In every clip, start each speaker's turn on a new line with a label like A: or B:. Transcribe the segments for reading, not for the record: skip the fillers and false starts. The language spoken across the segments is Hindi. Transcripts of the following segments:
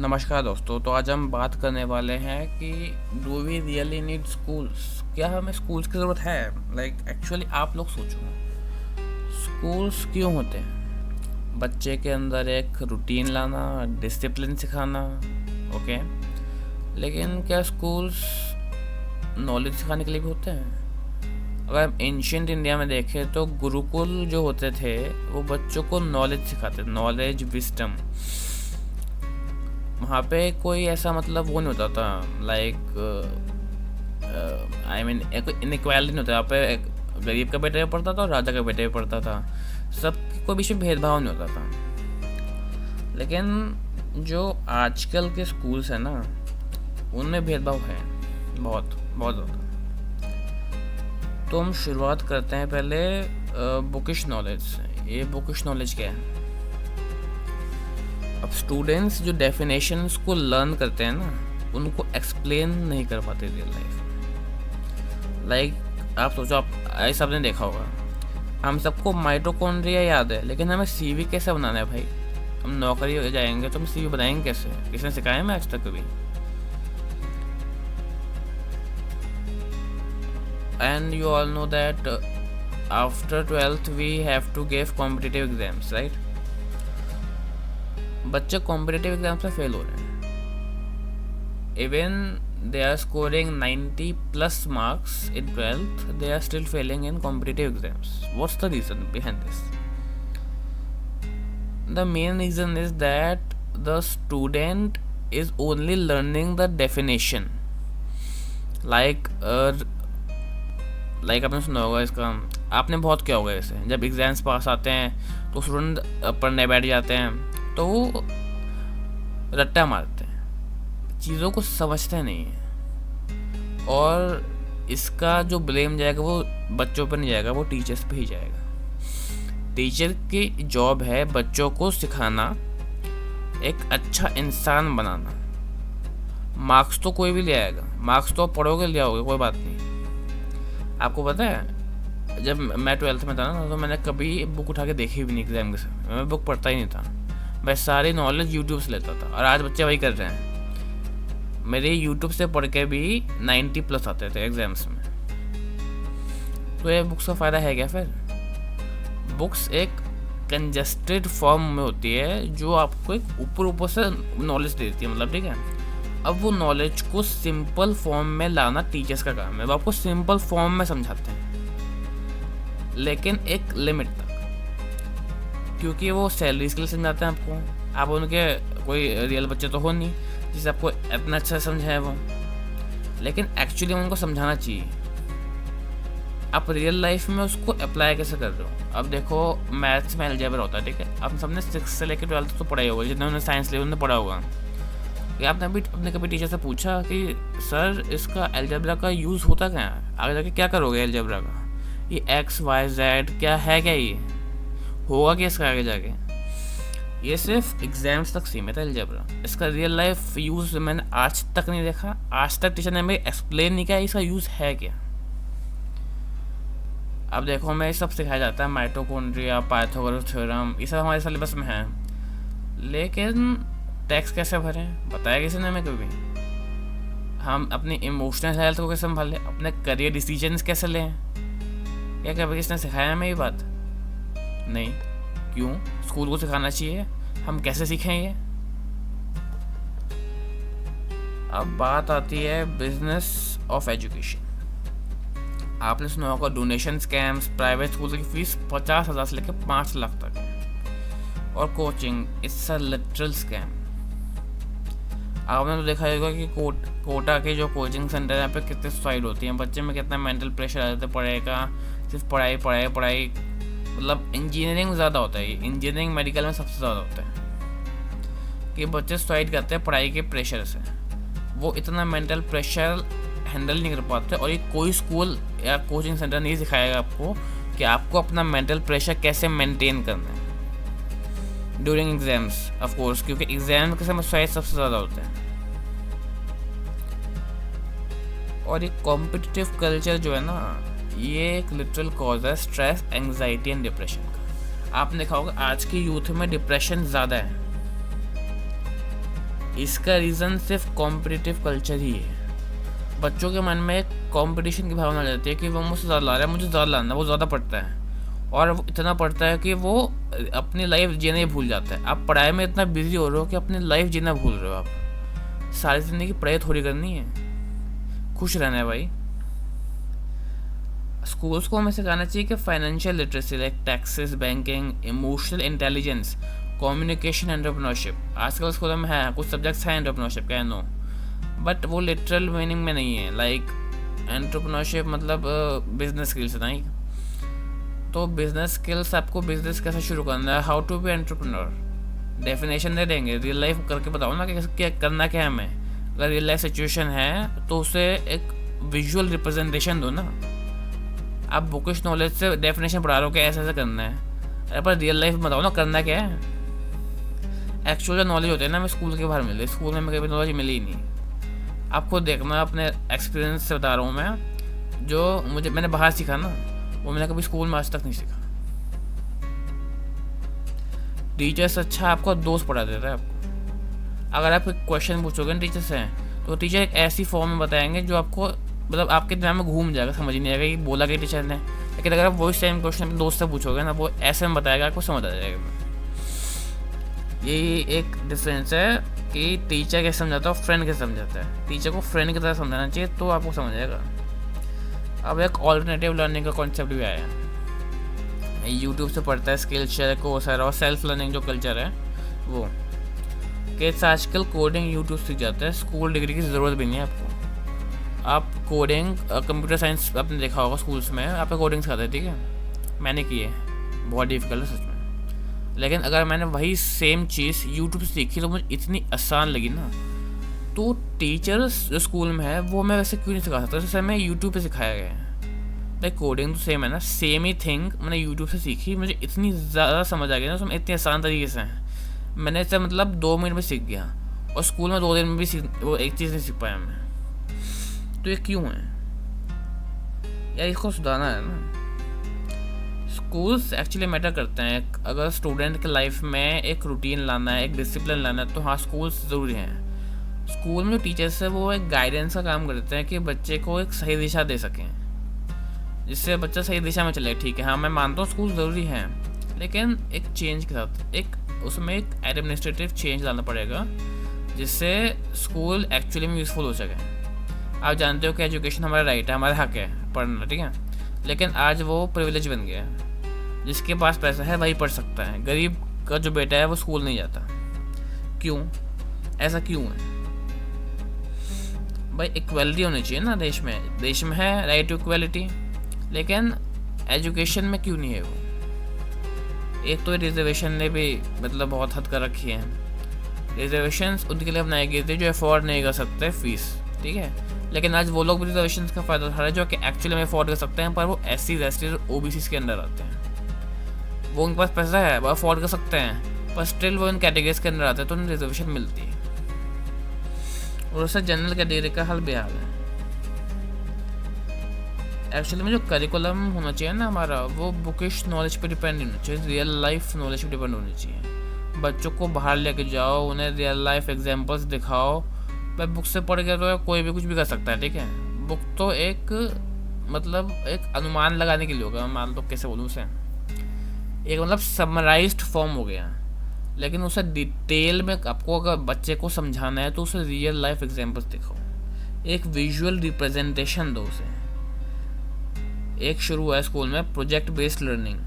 A: नमस्कार दोस्तों। तो आज हम बात करने वाले हैं कि do we really need schools. क्या हमें स्कूल्स की ज़रूरत है? एक्चुअली आप लोग सोचो, स्कूल्स क्यों होते हैं? बच्चे के अंदर एक रूटीन लाना, डिसिप्लिन सिखाना, ओके। लेकिन क्या स्कूल्स नॉलेज सिखाने के लिए भी होते हैं? अगर हम एंशियंट इंडिया में देखें तो गुरुकुल जो होते थे वो बच्चों को नॉलेज सिखाते, नॉलेज, विस्डम। वहाँ पे कोई ऐसा वो नहीं होता था, इनइक्वालिटी नहीं होता। यहाँ पे एक गरीब का बेटा भी पढ़ता था और राजा का बेटा भी पढ़ता था। सब कोई बीच में भेदभाव नहीं होता था। लेकिन जो आजकल के स्कूल्स हैं ना, उनमें भेदभाव है, बहुत बहुत ज़्यादा। तो हम शुरुआत करते हैं पहले बुकिश नॉलेज से। ये बुकिश नॉलेज क्या है? अब स्टूडेंट्स जो डेफिनेशंस को लर्न करते हैं ना, उनको एक्सप्लेन नहीं कर पाते रियल लाइफ। आप सोचो, आप ऐसा आपने देखा होगा, हम सबको माइटोकॉन्ड्रिया याद है, लेकिन हमें सीवी कैसे बनाना है भाई? हम नौकरी हो जाएंगे तो हम सीवी बनाएंगे कैसे? किसने सिखाया मैं आज तक कभी? And you all know that after 12th we have to give competitive exams, right? बच्चे कॉम्पिटिटिव एग्जाम्स में फेल हो रहे हैं। Even they are scoring 90 plus marks in 12th, they are still failing in competitive exams. What's the reason behind this? The main reason is that the student is only learning the definition. आपने सुना होगा इसका, आपने बहुत क्या होगा ऐसे, जब एग्जाम्स पास आते हैं तो स्टूडेंट पढ़ने बैठ जाते हैं तो वो रट्टा मारते हैं, चीज़ों को समझते नहीं हैं। और इसका जो ब्लेम जाएगा वो बच्चों पर नहीं जाएगा, वो टीचर्स पे ही जाएगा। टीचर की जॉब है बच्चों को सिखाना, एक अच्छा इंसान बनाना। मार्क्स तो कोई भी ले आएगा, मार्क्स तो पढ़ोगे ले आओगे, कोई बात नहीं। आपको पता है, जब मैं 12th में था ना, तो मैंने कभी बुक उठा के देखी भी नहीं एग्जाम के समय। मैं बुक पढ़ता ही नहीं था, मैं सारी नॉलेज यूट्यूब से लेता था। और आज बच्चे वही कर रहे हैं। मेरे यूट्यूब से पढ़ के भी 90 प्लस आते थे एग्जाम्स में। तो ये बुक्स का फ़ायदा है क्या फिर? बुक्स एक कंजस्टेड फॉर्म में होती है जो आपको एक ऊपर से नॉलेज देती है, ठीक है। अब वो नॉलेज को सिंपल फॉर्म में लाना टीचर्स का काम है। वो आपको सिंपल फॉर्म में समझाते हैं, लेकिन एक लिमिट तक, क्योंकि वो सैलरीज के लिए समझाते हैं आपको। आप उनके कोई रियल बच्चे तो हो नहीं जिसे आपको इतना अच्छा समझाए वो, लेकिन एक्चुअली उनको समझाना चाहिए। आप रियल लाइफ में उसको अप्लाई कैसे कर रहे हो? अब देखो, मैथ्स में अलजेब्रा होता है, ठीक है। आप सबने 6 से लेकर 12th तो पढ़ाई होगा, जिन्होंने साइंस लिया उन्होंने पढ़ा होगा। या आपने कभी टीचर से पूछा कि सर इसका अलजेब्रा का यूज़ होता क्या है? आगे जाके क्या करोगे अलजेब्रा का? ये एक्स वाई जेड क्या है, क्या ये होगा क्या इसका आगे जाके? ये सिर्फ एग्जाम्स तक सीमित है अलजेब्रा। इसका रियल लाइफ यूज़ मैंने आज तक नहीं देखा। आज तक टीचर ने हमें एक्सप्लेन नहीं किया इसका यूज़ है क्या। अब देखो, हमें ये सब सिखाया जाता है, माइटोकॉन्ड्रिया, पाइथागोरस थ्योरम, ये सब हमारे सिलेबस में है। लेकिन टैक्स कैसे भरें बताया किसी ने हमें कभी? हम अपनी इमोशनल हेल्थ को कैसे संभालें? अपने करियर डिसीजंस कैसे लें? क्या कभी किसने सिखाया हमें ये बात? नहीं। क्यों? स्कूल को सिखाना चाहिए। हम कैसे सीखें ये? अब बात आती है बिजनेस ऑफ एजुकेशन। आपने सुना होगा डोनेशन स्कैम्स, प्राइवेट स्कूल की फीस 50,000 से लेकर 5 लाख तक है। और coaching, it's a literal scam. आपने तो देखा होगा कि कोटा के जो कोचिंग सेंटर है, यहाँ पे कितने सुसाइड होती हैं, बच्चे में कितना मेंटल प्रेशर आ जाता है पढ़ाई का, सिर्फ पढ़ाई पढ़ाई पढ़ाई। इंजीनियरिंग ज़्यादा होता है, इंजीनियरिंग मेडिकल में सबसे ज़्यादा होता है कि बच्चे सुसाइड करते हैं पढ़ाई के प्रेशर से। वो इतना मेंटल प्रेशर हैंडल नहीं कर पाते, और ये कोई स्कूल या कोचिंग सेंटर नहीं सिखाएगा आपको कि आपको अपना मेंटल प्रेशर कैसे मेंटेन करना है ड्यूरिंग एग्जाम्स, ऑफ कोर्स, क्योंकि एग्जाम के समय सुसाइड सबसे ज़्यादा होता है। और ये कॉम्पिटिटिव कल्चर जो है ना, ये एक लिटरल कॉज है स्ट्रेस, एंग्जाइटी एंड डिप्रेशन का। आपने देखा होगा आज की यूथ में डिप्रेशन ज़्यादा है। इसका रीज़न सिर्फ कॉम्पिटिटिव कल्चर ही है। बच्चों के मन में एक कॉम्पिटिशन की भावना आ जाती है कि वो मुझसे ज़्यादा ला रहा है, मुझे ज़्यादा लाना, वो ज़्यादा पढ़ता है, और वो इतना पढ़ता है कि वो अपनी लाइफ जीना ही भूल जाता है। आप पढ़ाई में इतना बिजी हो रहे हो कि अपनी लाइफ जीना भूल रहे हो। आप सारी ज़िंदगी पढ़ाई थोड़ी करनी है, खुश रहना है भाई। स्कूल्स को हमें सिखाना चाहिए कि financial literacy like taxes, banking, emotional intelligence, communication, entrepreneurship. आजकल स्कूलों में है कुछ सब्जेक्ट्स हैं एंटरप्रेन्योरशिप का, नो, बट वो लिटरल मीनिंग में नहीं है। लाइक एंटरप्रेन्योरशिप मतलब बिजनेस स्किल्स नहीं। तो बिजनेस स्किल्स, आपको बिजनेस कैसे शुरू करना है, how to be entrepreneur, definition दे देंगे। रियल लाइफ करके बताओ ना कि क्या करना क्या है हमें। अगर रियल लाइफ सिचुएशन है तो उसे एक विजुअल रिप्रेजेंटेशन दो ना। आप बुकिश नॉलेज से डेफिनेशन पढ़ा रहे हो कि ऐसे ऐसे करना है, अरे पर रियल लाइफ बताओ ना करना क्या है। एक्चुअल जो नॉलेज होते हैं ना, हमें स्कूल के बाहर मिले, स्कूल में कभी नॉलेज मिली ही नहीं। आपको देखना, अपने एक्सपीरियंस से बता रहा हूँ मैं, जो मैंने बाहर सीखा ना, वो मैंने कभी स्कूल में आज तक नहीं सीखा। टीचर से अच्छा आपको दोस्त पढ़ा देता है आपको। अगर आप क्वेश्चन पूछोगे ना टीचर से, तो टीचर एक ऐसी फॉर्म में बताएंगे जो आपको मतलब आपके दिमाग में घूम जाएगा, समझ नहीं आएगा ये बोला कि टीचर ने। लेकिन अगर आप वही सेम क्वेश्चन अपने दोस्त से पूछोगे ना, वो ऐसे में बताएगा, आपको समझ आ जाएगा। यही एक डिफरेंस है कि टीचर कैसे समझाता है और फ्रेंड कैसे समझाता है। टीचर को फ्रेंड की तरह समझाना चाहिए तो आपको समझ आएगा। अब एक ऑल्टरनेटिव लर्निंग का कॉन्सेप्ट भी आया है, यूट्यूब से पढ़ता है, स्किल शेयर, कोर्सेरा और सेल्फ लर्निंग जो कल्चर है वो। किड्स आजकल कोडिंग यूट्यूब सीख जाते हैं, स्कूल डिग्री की ज़रूरत भी नहीं है आपको। आप कोडिंग, कंप्यूटर साइंस आपने देखा होगा स्कूल्स में, आप कोडिंग सिखाते हैं, ठीक है, मैंने की है, बहुत डिफिकल्ट है सच में। लेकिन अगर मैंने वही सेम चीज़ यूट्यूब से सीखी तो मुझे इतनी आसान लगी ना, तो टीचर्स जो स्कूल में है वो मैं वैसे क्यों नहीं सिखा सकता जैसे मैं यूट्यूब पे सिखाया गया है। लाइक कोडिंग तो सेम है ना, सेम ही थिंग मैंने यूट्यूब से सीखी, मुझे इतनी ज़्यादा समझ आ गई ना, उसमें इतनी आसान तरीके से है, मैंने इसे मतलब 2 मिनट में सीख गया, और स्कूल में 2 दिन में भी वो एक चीज़ नहीं सीख पाया मैं। तो ये क्यों है यार, इसको सुधारना है ना। स्कूल्स एक्चुअली मैटर करते हैं। अगर स्टूडेंट के लाइफ में एक रूटीन लाना है, एक डिसिप्लिन लाना है, तो हाँ स्कूल्स ज़रूरी हैं। स्कूल में जो टीचर्स है वो एक गाइडेंस का काम करते हैं कि बच्चे को एक सही दिशा दे सकें, जिससे बच्चा सही दिशा में चले। ठीक है, हाँ मैं मानता हूँ स्कूल ज़रूरी है, लेकिन एक चेंज के साथ, एक उसमें एक एडमिनिस्ट्रेटिव चेंज लाना पड़ेगा, जिससे स्कूल एक्चुअली में यूज़फुल हो सके। आप जानते हो कि एजुकेशन हमारा राइट है, हमारा हक है पढ़ना, ठीक है, लेकिन आज वो प्रिविलेज बन गया है। जिसके पास पैसा है वही पढ़ सकता है, गरीब का जो बेटा है वो स्कूल नहीं जाता। क्यों, ऐसा क्यों है भाई? इक्वालिटी होनी चाहिए ना देश में है राइट टू इक्वालिटी, लेकिन एजुकेशन में क्यों नहीं है वो? एक तो रिजर्वेशन ने भी मतलब बहुत हद कर रखी है। रिजर्वेशंस उनके लिए बनाई गई थी जो अफोर्ड नहीं कर सकते फीस, ठीक है, लेकिन आज वो लोग भी रिजर्वेशन का फ़ायदा उठा रहे हैं जो कि एक्चुअली में अफोर्ड कर सकते हैं, पर वो SC, ST और OBC के अंदर आते हैं। वो उनके पास पैसा है, वो अफोर्ड कर सकते हैं, पर स्टिल वो इन कैटेगरीज के अंदर आते हैं, तो उन्हें रिजर्वेशन मिलती है। और उससे जनरल कैटेगरी का हाल बेहाल है। एक्चुअली में जो करिकुलम होना चाहिए ना हमारा, वो बुकिश नॉलेज पे डिपेंड नहीं होना चाहिए, रियल लाइफ नॉलेज पे डिपेंड होनी चाहिए। बच्चों को बाहर लेके जाओ, उन्हें रियल लाइफ एग्जांपल्स दिखाओ। भाई बुक से पढ़ के तो कोई भी कुछ भी कर सकता है, ठीक है। बुक तो एक मतलब एक अनुमान लगाने के लिए होगा, मान लो कैसे बोलूँ उसे, एक मतलब समराइज्ड फॉर्म हो गया, लेकिन उसे डिटेल में आपको अगर बच्चे को समझाना है तो उसे रियल लाइफ एग्जांपल्स दिखाओ, एक विजुअल रिप्रेजेंटेशन दो उसे। एक शुरू हुआ है स्कूल में project based learning,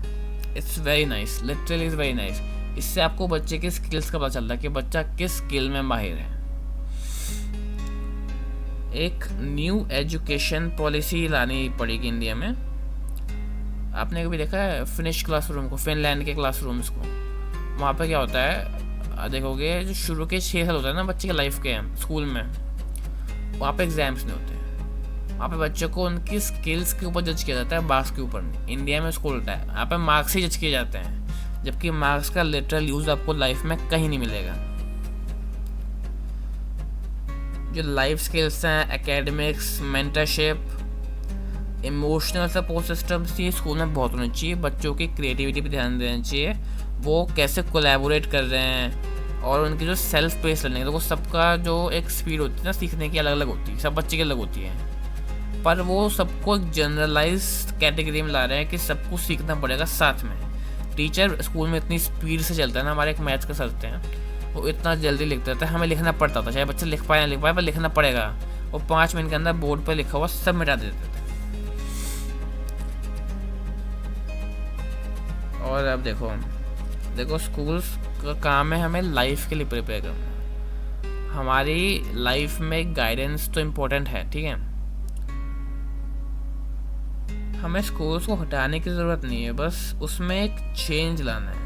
A: it's very nice, literally is very nice. इससे आपको बच्चे के स्किल्स का पता चलता है कि बच्चा किस स्किल में माहिर है। एक न्यू एजुकेशन पॉलिसी लानी पड़ेगी इंडिया में। आपने कभी देखा है फिनिश क्लासरूम को, फिनलैंड के क्लासरूम्स को? वहाँ पे क्या होता है, देखोगे जो शुरू के 6 साल होता है ना बच्चे के लाइफ के स्कूल में, वहाँ पे एग्जाम्स नहीं होते, वहाँ पे बच्चों को उनकी स्किल्स के ऊपर जज किया जाता है, मार्क्स के ऊपर नहीं। इंडिया में उसको उल्टा है, यहाँ पे मार्क्स ही जज किए जाते हैं, जबकि मार्क्स का लिटरल यूज आपको लाइफ में कहीं नहीं मिलेगा। जो लाइफ स्किल्स हैं, academics, mentorship, emotional support systems, ये स्कूल में बहुत होना चाहिए। बच्चों की क्रिएटिविटी पे ध्यान देना चाहिए, वो कैसे कोलैबोरेट कर रहे हैं और उनकी जो सेल्फ पेस लर्निंग, देखो सबका जो एक स्पीड होती है ना सीखने की अलग अलग होती है, सब बच्चे की अलग होती है, पर वो सबको एक जनरलाइज कैटेगरी में ला रहे हैं कि सबको सीखना पड़ेगा साथ में। टीचर स्कूल में इतनी स्पीड से चलता है ना, हमारे एक मैथ्स के सर थे, वो इतना जल्दी लिख देता है, हमें लिखना पड़ता था, चाहे बच्चे लिख पाए ना लिख पाए, पर लिखना पड़ेगा। वो 5 मिनट के अंदर बोर्ड पर लिखा हुआ सब मिटा देते थे। और अब देखो स्कूल्स का काम है हमें लाइफ के लिए प्रिपेयर करना। हमारी लाइफ में गाइडेंस तो इम्पोर्टेंट है, ठीक है, हमें स्कूल्स को हटाने की ज़रूरत नहीं है, बस उसमें एक चेंज लाना है।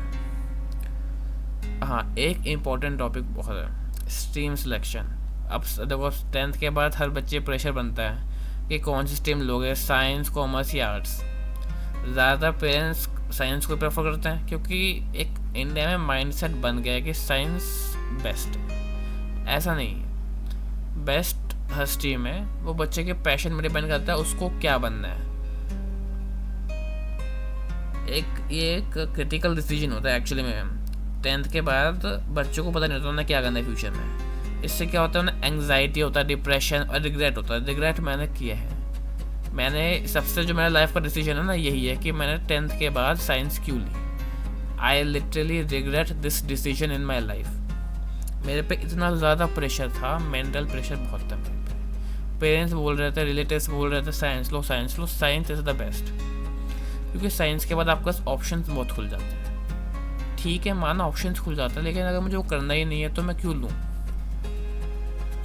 A: हाँ, एक इम्पॉर्टेंट टॉपिक बहुत है, स्ट्रीम सिलेक्शन। अब देखो 10th के बाद हर बच्चे प्रेशर बनता है कि कौन सी स्ट्रीम लोगे, साइंस, कॉमर्स या आर्ट्स। ज़्यादातर पेरेंट्स साइंस को प्रेफर करते हैं क्योंकि एक इंडिया में माइंडसेट बन गया है कि साइंस बेस्ट है। ऐसा नहीं, बेस्ट हर स्ट्रीम है, वो बच्चे के पैशन में डिपेंड करता है उसको क्या बनना है। ये एक क्रिटिकल डिसीजन होता है एक्चुअली में। 10th के बाद बच्चों को पता नहीं होता उन्हें क्या करना है फ्यूचर में। इससे क्या होता है, उन्हें एंग्जाइटी होता है, डिप्रेशन और रिग्रेट होता है। रिग्रेट मैंने किया है, मैंने सबसे जो मेरा लाइफ का डिसीजन है ना यही है कि मैंने 10th के बाद साइंस क्यों ली। I literally regret this decision in my life. मेरे पे इतना ज़्यादा प्रेशर था, मेंटल प्रेशर बहुत था मेरे पे। पेरेंट्स बोल रहे थे, रिलेटिव्स बोल रहे थे science low, science low, science is the best. क्योंकि साइंस के बाद आपके पास ऑप्शंस बहुत खुल जाते हैं। ठीक है, माना ऑप्शंस खुल जाता है, लेकिन अगर मुझे वो करना ही नहीं है तो मैं क्यों लूँ।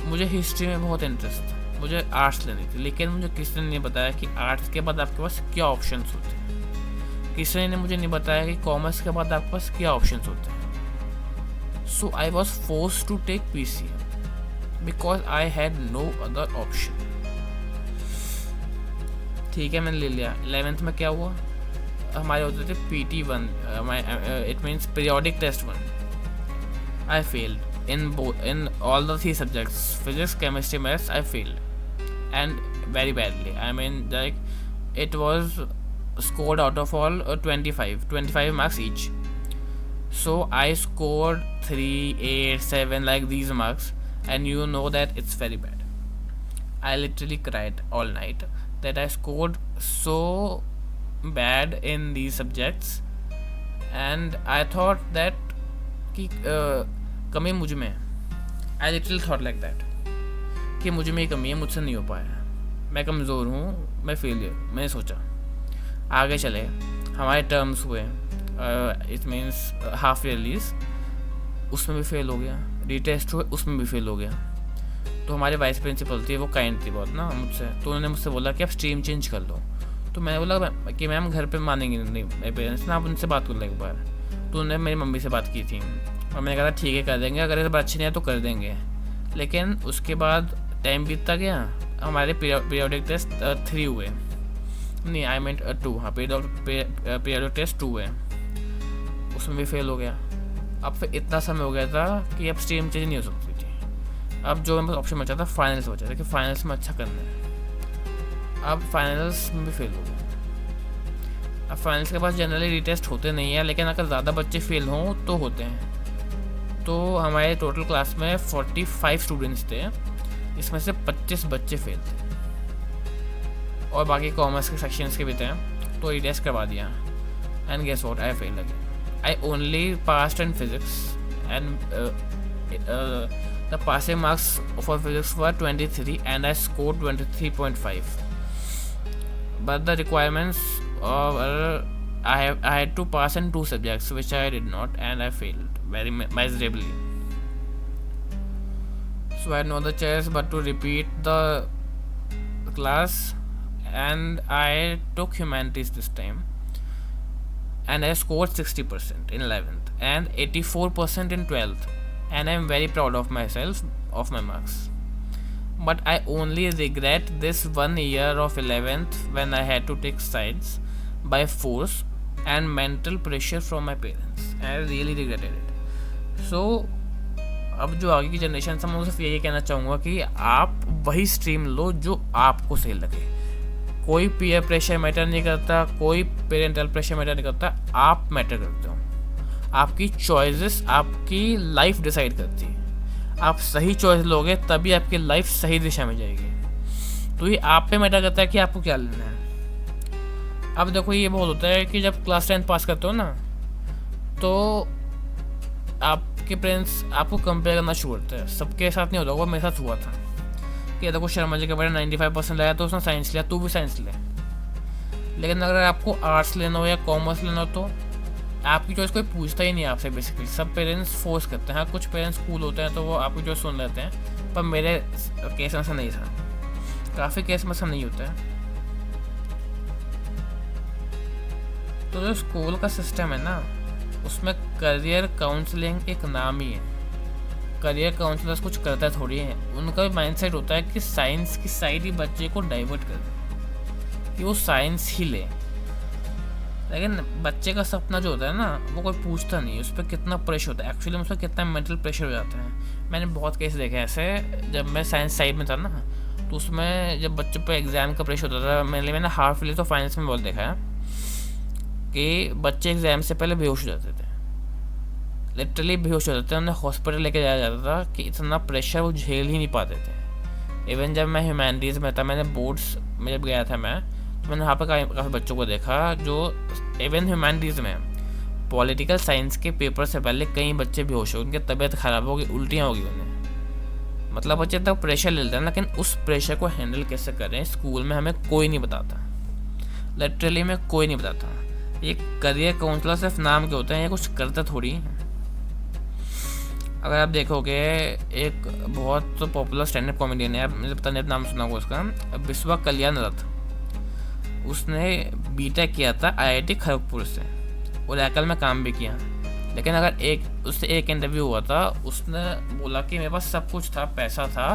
A: मुझे हिस्ट्री में बहुत इंटरेस्ट था, मुझे आर्ट्स लेनी थी, लेकिन मुझे किसी ने नहीं बताया कि आर्ट्स के बाद आपके पास क्या ऑप्शंस होते हैं। किसी ने मुझे नहीं बताया कि कॉमर्स के बाद आपके पास क्या ऑप्शंस होते हैं। So I was forced to take PCM because I had no other option. ठीक है, मैंने ले लिया। 11th में क्या हुआ, हमारे होते थे PT1, it means periodic test 1। I failed in all the 3 subjects, physics, chemistry, maths. I failed, and very badly. I mean, like, it was scored out of all 25 marks each. So I scored 3, 8, 7 like these marks, and you know that it's very bad. I literally cried all night that I scored so bad in these subjects, and I thought that कि कमी मुझ में। I literally thought like that कि मुझ में ही कमी है, मुझसे नहीं हो पाया, मैं कमज़ोर हूँ, मैं फेलियर। मैंने सोचा आगे चले। हमारे टर्म्स हुए, इट मीन्स हाफ ईयरलीज, उसमें भी फेल हो गया। रीटेस्ट हुए, उसमें भी फेल हो गया। तो हमारे वाइस प्रिंसिपल थी, वो काइंड थी बहुत ना मुझसे, तो उन्होंने मुझसे बोला कि आप स्ट्रीम चेंज कर लो। तो मैंने बोला कि मैम घर पे मानेंगे नहीं मेरे पेरेंट्स ना, आप उनसे बात कर लो एक बार। तो उन्होंने मेरी मम्मी से बात की थी और मैंने कहा ठीक है कर देंगे, अगर इस बार अच्छी नहीं है तो कर देंगे। लेकिन उसके बाद टाइम बीतता गया, हमारे पीरियोडिक टेस्ट 3 हुए, नहीं आई मीन 2, हाँ पीरियोडिक टेस्ट 2 हुए, उसमें भी फेल हो गया। अब फिर इतना समय हो गया था कि अब स्ट्रीम चेंज नहीं हो सकती थी। अब जो मेरे पास ऑप्शन बचा था फाइनल्स बचा था कि फाइनल्स में अच्छा करना है। अब फाइनल्स में भी फेल हो गया। अब फाइनल्स के पास जनरली रीटेस्ट होते नहीं है, लेकिन अगर ज़्यादा बच्चे फेल हों तो होते हैं। तो हमारे टोटल क्लास में 45 स्टूडेंट्स थे, इसमें से 25 बच्चे फेल थे और बाकी कॉमर्स के सेक्शंस के भी थे, तो रीटेस्ट करवा दिया। And guess what, I fail again. I only passed in physics and the passing marks for physics were 23 and I scored 23.5. But the requirements I had to pass in 2 subjects which I did not, and I failed very miserably. So I had no other choice but to repeat the class, and I took humanities this time, and I scored 60% in 11th and 84% in 12th, and I am very proud of myself, of my marks. But I only regret this 1 year of 11th when I had to take science by force and mental pressure from my parents. I really regretted it. So अब जो आगे की जनरेशन है, मैं सिर्फ यही कहना चाहूँगा कि आप वही स्ट्रीम लो जो आपको सही लगे। कोई पीयर प्रेशर मैटर नहीं करता, कोई पेरेंटल प्रेशर मैटर नहीं करता, आप मैटर करते हो। आपकी चॉइसेस आपकी लाइफ डिसाइड करती है। आप सही चॉइस लोगे तभी आपकी लाइफ सही दिशा में जाएगी। तो ये आप पे मैटर करता है कि आपको क्या लेना है। अब देखो ये बहुत होता है कि जब क्लास 10 पास करते हो ना, तो आपके पेरेंट्स आपको कंपेयर करना शुरू करते हैं। सबके साथ नहीं होता, वो मेरे साथ हुआ था कि देखो शर्मा जी के बारे 95% लाया तो उसने साइंस लिया, तू भी साइंस ले। लेकिन अगर आपको आर्ट्स लेना हो या कॉमर्स लेना हो तो आपकी चॉइस कोई पूछता ही नहीं आपसे। बेसिकली सब पेरेंट्स फोर्स करते हैं। हाँ, कुछ पेरेंट्स कूल होते हैं तो वो आपकी चॉइस सुन लेते हैं, पर मेरे केस में ऐसा नहीं था। काफ़ी केस में ऐसा नहीं होता है। तो जो स्कूल का सिस्टम है ना, उसमें करियर काउंसलिंग एक नाम ही है। करियर काउंसलर्स कुछ करता थोड़ी है। उनका भी माइंडसेट होता है कि साइंस की साइड ही बच्चे को डाइवर्ट कर दे, कि वो साइंस ही ले। लेकिन बच्चे का सपना जो होता है ना, वो कोई पूछता नहीं उस पर कितना प्रेशर होता है। एक्चुअली उस पर कितना मेंटल प्रेशर हो जाता है। मैंने बहुत केस देखे ऐसे। जब मैं साइंस साइड में था ना, तो उसमें जब बच्चों पे एग्ज़ाम का प्रेशर होता था, मैंने हाफ ईयरली तो फाइनेंस में बहुत देखा है कि बच्चे एग्ज़ाम से पहले बेहोश हो जाते थे। लिटरली बेहोश हो जाते थे। उन्हें हॉस्पिटल लेके जाया जाता था कि इतना प्रेशर वो झेल ही नहीं पाते थे। इवन जब मैं ह्यूमैनिटीज़ में था, मैंने बोर्ड्स में जब गया था मैं, तो मैंने वहाँ पर काफ़ी बच्चों को देखा जो इवन ह्यूमैनिटीज़ में पॉलिटिकल साइंस के पेपर से पहले कई बच्चे बेहोश हो, उनकी तबीयत ख़राब होगी, उल्टियाँ होगी उन्हें। मतलब बच्चे तक प्रेशर ले लेते हैं, लेकिन उस प्रेशर को हैंडल कैसे करें स्कूल में हमें कोई नहीं बताता। लिटरली में कोई नहीं बताता। ये करियर काउंसलर सिर्फ नाम के होते हैं, ये कुछ करते थोड़ी हैं। अगर आप देखोगे, एक बहुत पॉपुलर स्टैंड अप कॉमेडियन है, मुझे पता नहीं नाम सुना होगा उसका, विश्वा कल्याण रथ। उसने बीटेक किया था IIT खड़गपुर से और एप्पल में काम भी किया। लेकिन अगर उससे एक इंटरव्यू हुआ था, उसने बोला कि मेरे पास सब कुछ था, पैसा था,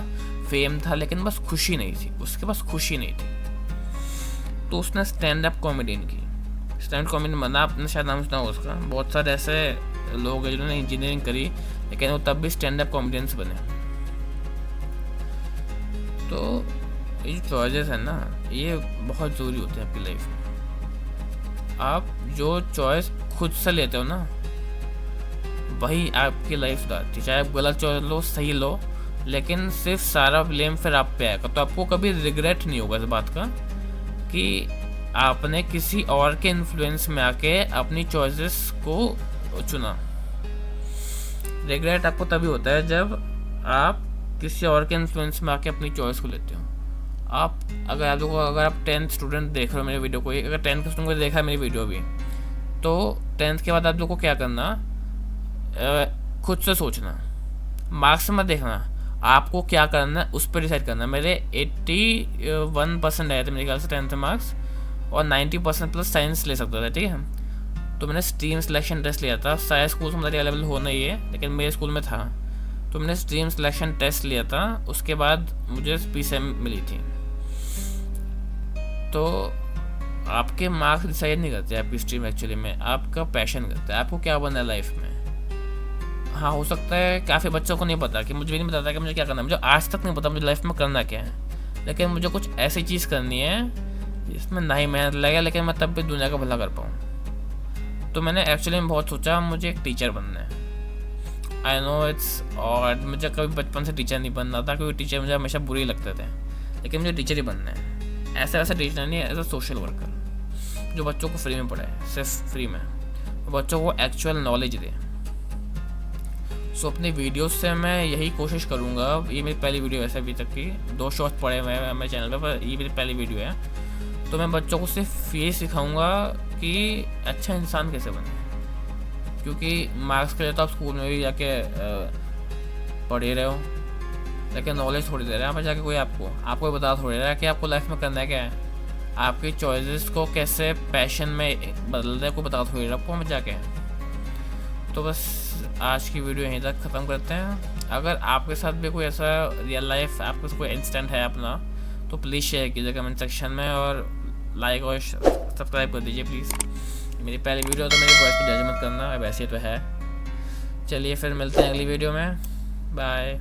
A: फेम था, लेकिन बस खुशी नहीं थी। उसके पास खुशी नहीं थी। तो उसने स्टैंड अप कॉमेडियन की। स्टैंड अप कॉमेडियन बना, आपने शायद नाम सुना होगा उसका। बहुत सारे ऐसे लोग हैं जिन्होंने इंजीनियरिंग करी, लेकिन वो तब भी स्टैंड अप कॉमेडियंस बने। तो ये जो चॉइसेस है ना, ये बहुत ज़रूरी होते हैं आपकी लाइफ में। आप जो चॉइस खुद से लेते हो ना, वही आपकी लाइफ सुधारती है। चाहे आप गलत चॉइस लो, सही लो, लेकिन सिर्फ सारा ब्लेम फिर आप पे आएगा। तो आपको कभी रिग्रेट नहीं होगा इस बात का कि आपने किसी और के इन्फ्लुएंस में आके अपनी चॉइसेस को चुना। रिग्रेट आपको तभी होता है जब आप किसी और के इन्फ्लुएंस में आके अपनी चॉइस को लेते हो। अगर आप 10th स्टूडेंट देख रहे हो मेरे वीडियो को, अगर 10th के स्टूडेंट को देखा है मेरी वीडियो भी, तो 10th के बाद आप लोग को क्या करना, खुद से सोचना, मार्क्स मत देखना, आपको क्या करना है उस पर डिसाइड करना। मेरे 81% आए थे मेरे ख्याल से 10th मार्क्स, और 90% प्लस साइंस ले सकता था, ठीक है। तो मैंने स्ट्रीम सिलेक्शन टेस्ट लिया था। सारे स्कूल में मुझे अवेलेबल होना ही है, लेकिन मेरे स्कूल में था, तो मैंने स्ट्रीम सिलेक्शन टेस्ट लिया था। उसके बाद मुझे PCM मिली थी। तो आपके मार्क्स डिसाइड नहीं करते आपकी स्ट्रीम, एक्चुअली में आपका पैशन करता है, आपको क्या बनना है लाइफ में। हाँ, हो सकता है काफ़ी बच्चों को नहीं पता, कि मुझे भी नहीं पता कि मुझे क्या करना है। मुझे आज तक नहीं पता मुझे लाइफ में करना क्या है, लेकिन मुझे कुछ ऐसी चीज़ करनी है जिसमें ना ही मेहनत लगे, लेकिन मैं तब भी दुनिया का भला कर पाऊँ। तो मैंने एक्चुअली में बहुत सोचा मुझे एक टीचर बनना है। आई नो इट्स ऑड, मुझे कभी बचपन से टीचर नहीं बनना था, क्योंकि टीचर मुझे हमेशा बुरे ही लगते थे, लेकिन मुझे टीचर ही बनना है। ऐसा वैसा टीचर नहीं है, एज अ सोशल वर्कर जो बच्चों को फ्री में पढ़ाए, सिर्फ फ्री में, बच्चों को एक्चुअल नॉलेज दे। सो अपनी वीडियोस से मैं यही कोशिश करूँगा। ये मेरी पहली वीडियो है अभी तक की, 2 शॉर्ट्स पड़े हुए हैं मेरे चैनल पर ये मेरी पहली वीडियो है। तो मैं बच्चों को सिर्फ ये सिखाऊँगा कि अच्छा इंसान कैसे बने, क्योंकि मार्क्स के लिए तो आप स्कूल में भी जाके पढ़े रहे हो, लेकिन नॉलेज थोड़ी दे रहा है यहाँ पर जाके कोई आपको बता थोड़ी रहा है कि आपको लाइफ में करना है क्या है। आपकी चॉइसेस को कैसे पैशन में बदल दे, कोई बता थोड़ी रहा आपको हमें जाके। तो बस आज की वीडियो यहीं तक ख़त्म करते हैं। अगर आपके साथ भी कोई ऐसा रियल लाइफ आपके कोई इंसिडेंट है अपना, तो प्लीज़ शेयर कीजिए कमेंट सेक्शन में, और लाइक और सब्सक्राइब कर दीजिए प्लीज़। मेरी पहली वीडियो तो मेरी वॉइस को जज मत करना, वैसे तो है। चलिए फिर मिलते हैं अगली वीडियो में, बाय।